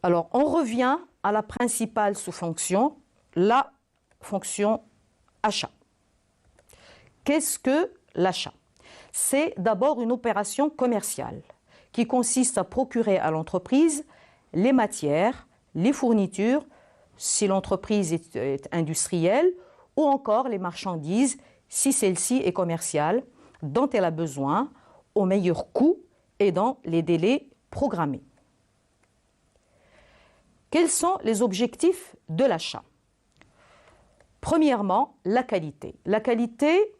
Alors, on revient à la principale sous-fonction, la fonction achat. Qu'est-ce que l'achat? C'est d'abord une opération commerciale qui consiste à procurer à l'entreprise les matières, les fournitures, si l'entreprise est industrielle, ou encore les marchandises, si celle-ci est commerciale, dont elle a besoin au meilleur coût et dans les délais programmés. Quels sont les objectifs de l'achat? Premièrement, la qualité. La qualité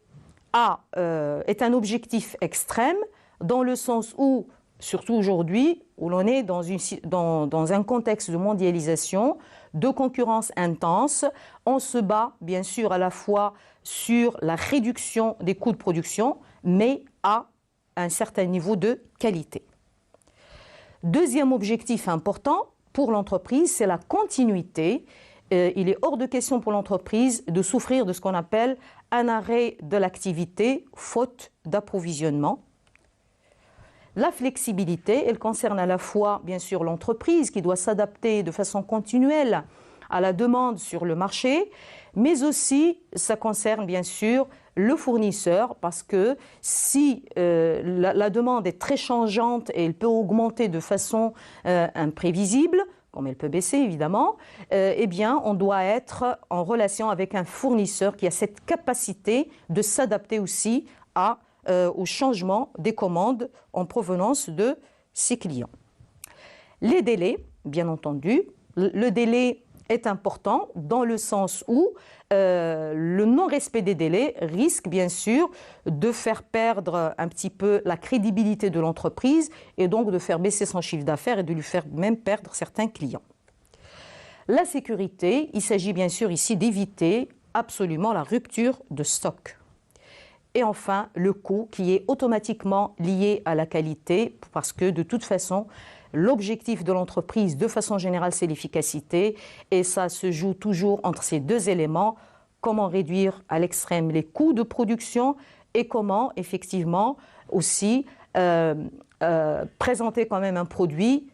est un objectif extrême dans le sens où, surtout aujourd'hui, où l'on est dans un contexte de mondialisation, de concurrence intense, on se bat bien sûr à la fois sur la réduction des coûts de production, mais à un certain niveau de qualité. Deuxième objectif important pour l'entreprise, c'est la continuité. Il est hors de question pour l'entreprise de souffrir de ce qu'on appelle un arrêt de l'activité, faute d'approvisionnement. La flexibilité, elle concerne à la fois, bien sûr, l'entreprise qui doit s'adapter de façon continuelle à la demande sur le marché, mais aussi ça concerne, bien sûr, le fournisseur, parce que si la demande est très changeante et elle peut augmenter de façon imprévisible, comme elle peut baisser évidemment, eh bien on doit être en relation avec un fournisseur qui a cette capacité de s'adapter aussi au changement des commandes en provenance de ses clients. Les délais, bien entendu, le délai est important dans le sens où le non-respect des délais risque bien sûr de faire perdre un petit peu la crédibilité de l'entreprise et donc de faire baisser son chiffre d'affaires et de lui faire même perdre certains clients. La sécurité, il s'agit bien sûr ici d'éviter absolument la rupture de stock. Et enfin, le coût qui est automatiquement lié à la qualité parce que de toute façon, l'objectif de l'entreprise, de façon générale, c'est l'efficacité et ça se joue toujours entre ces deux éléments, comment réduire à l'extrême les coûts de production et comment effectivement aussi présenter quand même un produit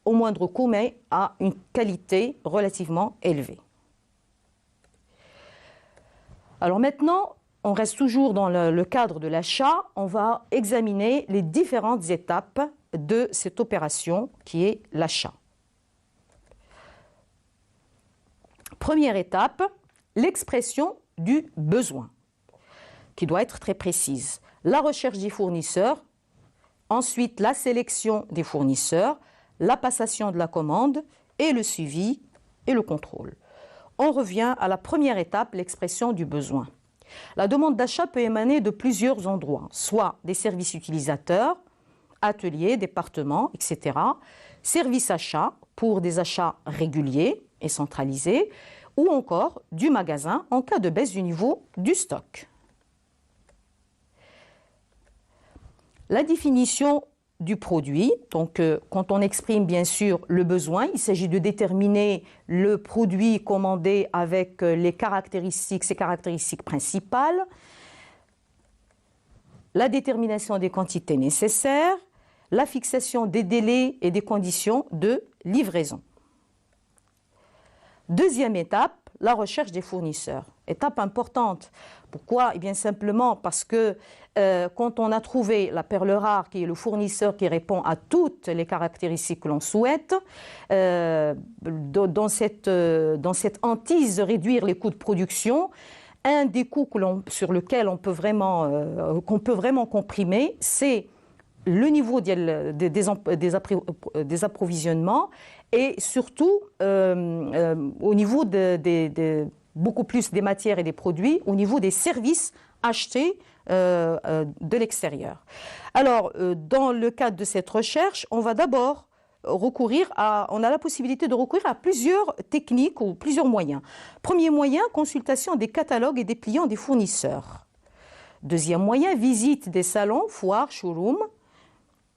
au moindre coût mais à une qualité relativement élevée. Alors maintenant, on reste toujours dans le cadre de l'achat, on va examiner les différentes étapes de cette opération qui est l'achat. Première étape, l'expression du besoin, qui doit être très précise. La recherche des fournisseurs, ensuite la sélection des fournisseurs, la passation de la commande et le suivi et le contrôle. On revient à la première étape, l'expression du besoin. La demande d'achat peut émaner de plusieurs endroits, soit des services utilisateurs, ateliers, départements, etc. Services achats pour des achats réguliers et centralisés, ou encore du magasin en cas de baisse du niveau du stock. La définition du produit, donc quand on exprime bien sûr le besoin, il s'agit de déterminer le produit commandé avec ses caractéristiques principales, la détermination des quantités nécessaires, la fixation des délais et des conditions de livraison. Deuxième étape, la recherche des fournisseurs. Étape importante. Pourquoi? Eh bien simplement parce que quand on a trouvé la perle rare, qui est le fournisseur qui répond à toutes les caractéristiques que l'on souhaite, dans cette hantise de réduire les coûts de production, un des coûts sur lequel qu'on peut vraiment comprimer, c'est le niveau des approvisionnements et surtout au niveau beaucoup plus des matières et des produits, au niveau des services achetés de l'extérieur. Alors, dans le cadre de cette recherche, on va d'abord on a la possibilité de recourir à plusieurs techniques ou plusieurs moyens. Premier moyen, consultation des catalogues et des pliants des fournisseurs. Deuxième moyen, visite des salons, foires, showrooms.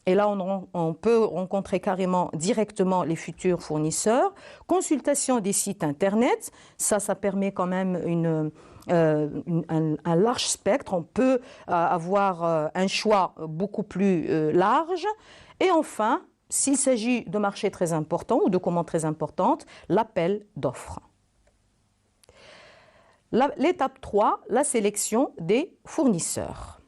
Et là, on peut rencontrer carrément directement les futurs fournisseurs. Consultation des sites Internet, ça permet quand même un large spectre. On peut avoir un choix beaucoup plus large. Et enfin, s'il s'agit de marchés très importants ou de commandes très importantes, l'appel d'offres. L'étape 3, la sélection des fournisseurs.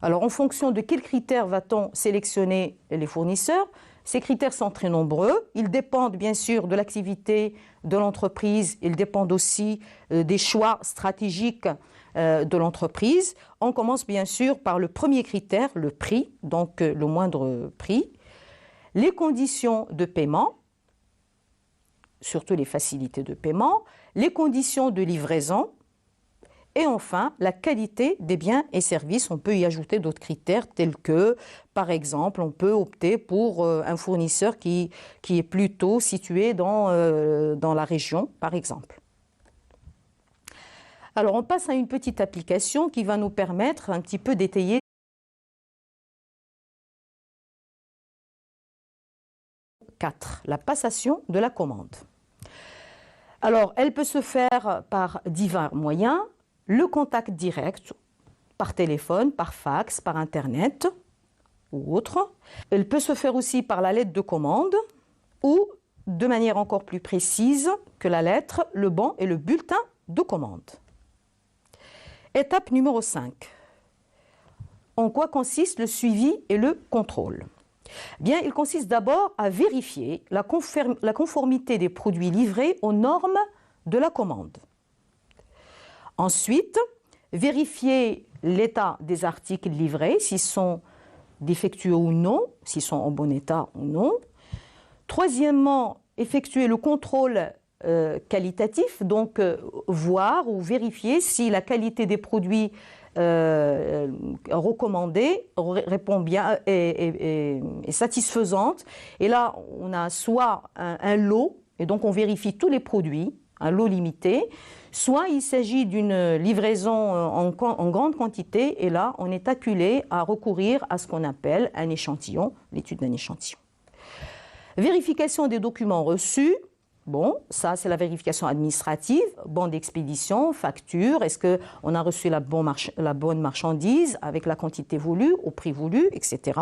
Alors, en fonction de quels critères va-t-on sélectionner les fournisseurs? Ces critères sont très nombreux. Ils dépendent bien sûr de l'activité de l'entreprise. Ils dépendent aussi des choix stratégiques de l'entreprise. On commence bien sûr par le premier critère, le prix, donc le moindre prix. Les conditions de paiement, surtout les facilités de paiement, les conditions de livraison et enfin la qualité des biens et services. On peut y ajouter d'autres critères tels que, par exemple, on peut opter pour un fournisseur qui est plutôt situé dans la région, par exemple. Alors on passe à une petite application qui va nous permettre un petit peu d'étayer. La passation de la commande. Alors, elle peut se faire par divers moyens, le contact direct, par téléphone, par fax, par Internet ou autre. Elle peut se faire aussi par la lettre de commande ou, de manière encore plus précise que la lettre, le bon et le bulletin de commande. Étape numéro 5. En quoi consiste le suivi et le contrôle? Bien, il consiste d'abord à vérifier la conformité des produits livrés aux normes de la commande. Ensuite, vérifier l'état des articles livrés, s'ils sont défectueux ou non, s'ils sont en bon état ou non. Troisièmement, effectuer le contrôle qualitatif, donc voir ou vérifier si la qualité des produits recommandée répond bien et satisfaisante. Et là, on a soit un lot, et donc on vérifie tous les produits, un lot limité, soit il s'agit d'une livraison en grande quantité, et là, on est acculé à recourir à ce qu'on appelle un échantillon, l'étude d'un échantillon. Vérification des documents reçus. Bon, ça c'est la vérification administrative, bon d'expédition, facture, est-ce qu'on a reçu la bonne marchandise avec la quantité voulue, au prix voulu, etc.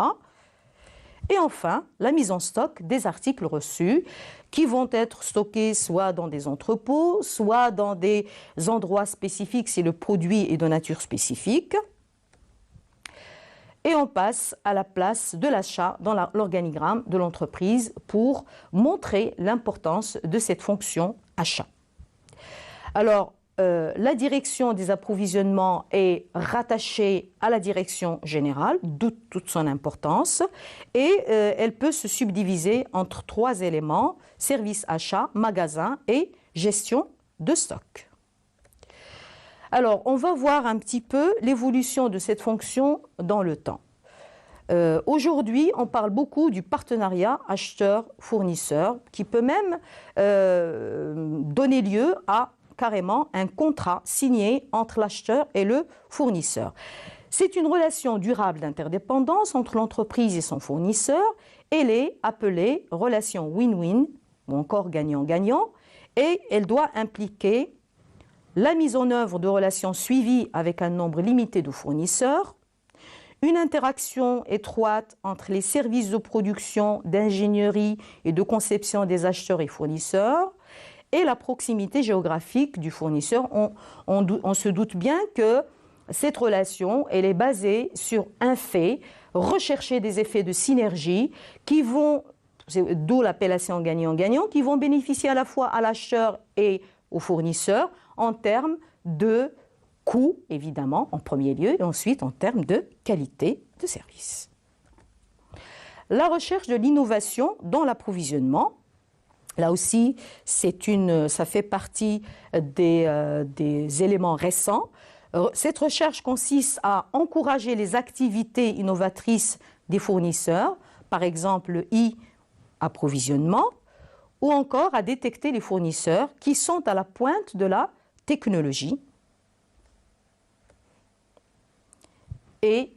Et enfin, la mise en stock des articles reçus qui vont être stockés soit dans des entrepôts, soit dans des endroits spécifiques si le produit est de nature spécifique. Et on passe à la place de l'achat dans l'organigramme de l'entreprise pour montrer l'importance de cette fonction achat. Alors, la direction des approvisionnements est rattachée à la direction générale, d'où toute son importance, et elle peut se subdiviser entre 3 éléments, service achat, magasin et gestion de stock. Alors, on va voir un petit peu l'évolution de cette fonction dans le temps. Aujourd'hui, on parle beaucoup du partenariat acheteur-fournisseur qui peut même donner lieu à carrément un contrat signé entre l'acheteur et le fournisseur. C'est une relation durable d'interdépendance entre l'entreprise et son fournisseur. Elle est appelée relation win-win ou encore gagnant-gagnant et elle doit impliquer la mise en œuvre de relations suivies avec un nombre limité de fournisseurs, une interaction étroite entre les services de production, d'ingénierie et de conception des acheteurs et fournisseurs, et la proximité géographique du fournisseur. On se doute bien que cette relation, elle est basée sur un fait, rechercher des effets de synergie qui vont, d'où l'appellation gagnant-gagnant, qui vont bénéficier à la fois à l'acheteur et au fournisseur en termes de coût, évidemment, en premier lieu, et ensuite en termes de qualité de service. La recherche de l'innovation dans l'approvisionnement, là aussi, ça fait partie des éléments récents. Cette recherche consiste à encourager les activités innovatrices des fournisseurs, par exemple le e-approvisionnement, ou encore à détecter les fournisseurs qui sont à la pointe de la technologie et